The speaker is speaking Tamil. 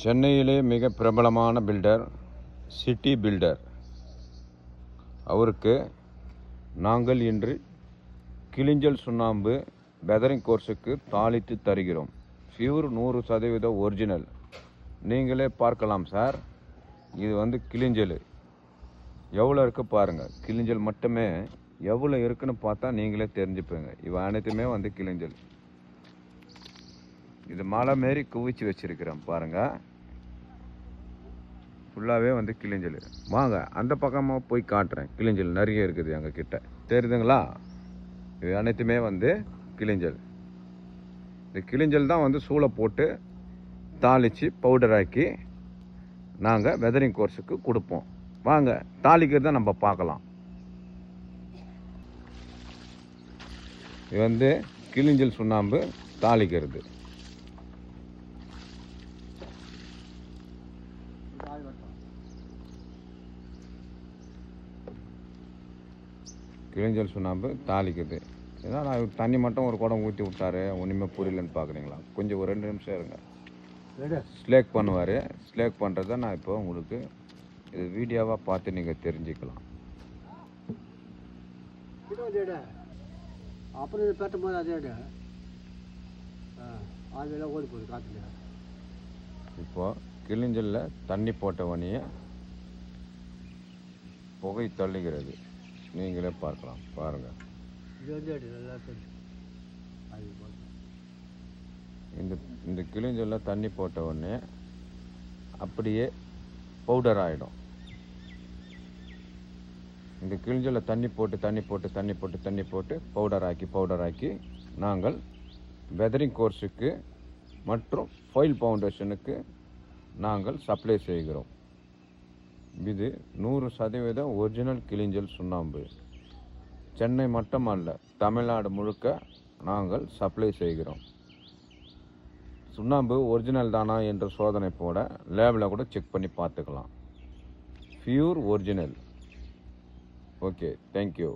சென்னையிலே மிக பிரபலமான பில்டர் சிட்டி பில்டர் அவருக்கு நாங்கள் இன்று கிளிஞ்சல் சுண்ணாம்பு வெதரிங் கோர்ஸுக்கு தாளித்து தருகிறோம். Pure 100% original. நீங்களே பார்க்கலாம் சார். இது கிளிஞ்சல் எவ்வளோ இருக்குது பாருங்கள். கிளிஞ்சல் மட்டுமே எவ்வளோ இருக்குன்னு பார்த்தா நீங்களே தெரிஞ்சுப்பீங்க. இவன் அனைத்துமே கிளிஞ்சல். இது மலை மாரி குவிச்சு வச்சிருக்கிறோம் பாருங்கள். ஃபுல்லாகவே கிளிஞ்சல். வாங்க அந்த பக்கமாக போய் காட்டுறேன். கிளிஞ்சல் நிறைய இருக்குது எங்கள் கிட்ட, தெரியுதுங்களா? இது அனைத்துமே கிளிஞ்சல். இந்த கிளிஞ்சல் தான் சூளை போட்டு தாளித்து பவுடர் ஆக்கி நாங்கள் வெதரிங் கோர்ஸுக்கு கொடுப்போம். வாங்க தாளிக்கிறத நம்ம பார்க்கலாம். இது கிளிஞ்சல் சுண்ணாம்பு தாளிக்கிறது. கிளிஞ்சல் சுண்ணாம்பு தாளிக்குது. ஏன்னா நான் தண்ணி மட்டும் ஒரு குடம் ஊற்றி விட்டாரு, ஒன்றுமே புரியலன்னு பார்க்குறீங்களா? கொஞ்சம் ஒரு 2 நிமிஷம் இருங்க. ஸ்லேக் பண்ணுவார். ஸ்லேக் பண்ணுறத நான் இப்போ உங்களுக்கு இது வீடியோவாக பார்த்து நீங்கள் தெரிஞ்சுக்கலாம். இப்போ கிளிஞ்சலில் தண்ணி போட்டவனையே புகை தள்ளுகிறது. நீங்களே பார்க்கலாம். பாருங்கள். இந்த கிளிஞ்சலில் தண்ணி போட்ட உடனே அப்படியே பவுடர் ஆகிடும். இந்த கிளிஞ்சலில் தண்ணி போட்டு பவுடர் ஆக்கி நாங்கள் வெதரிங் கோர்ஸுக்கு மற்றும் ஃபைல் ஃபவுண்டேஷனுக்கு நாங்கள் சப்ளை செய்கிறோம். இது 100% ஒரிஜினல் கிளிஞ்சல் சுண்ணாம்பு. சென்னை மட்டுமல்ல, தமிழ்நாடு முழுக்க நாங்கள் சப்ளை செய்கிறோம். சுண்ணாம்பு ஒரிஜினல் தானா என்று சோதனை போட லேபில் கூட செக் பண்ணி பார்த்துக்கலாம். Pure original. Okay, thank you.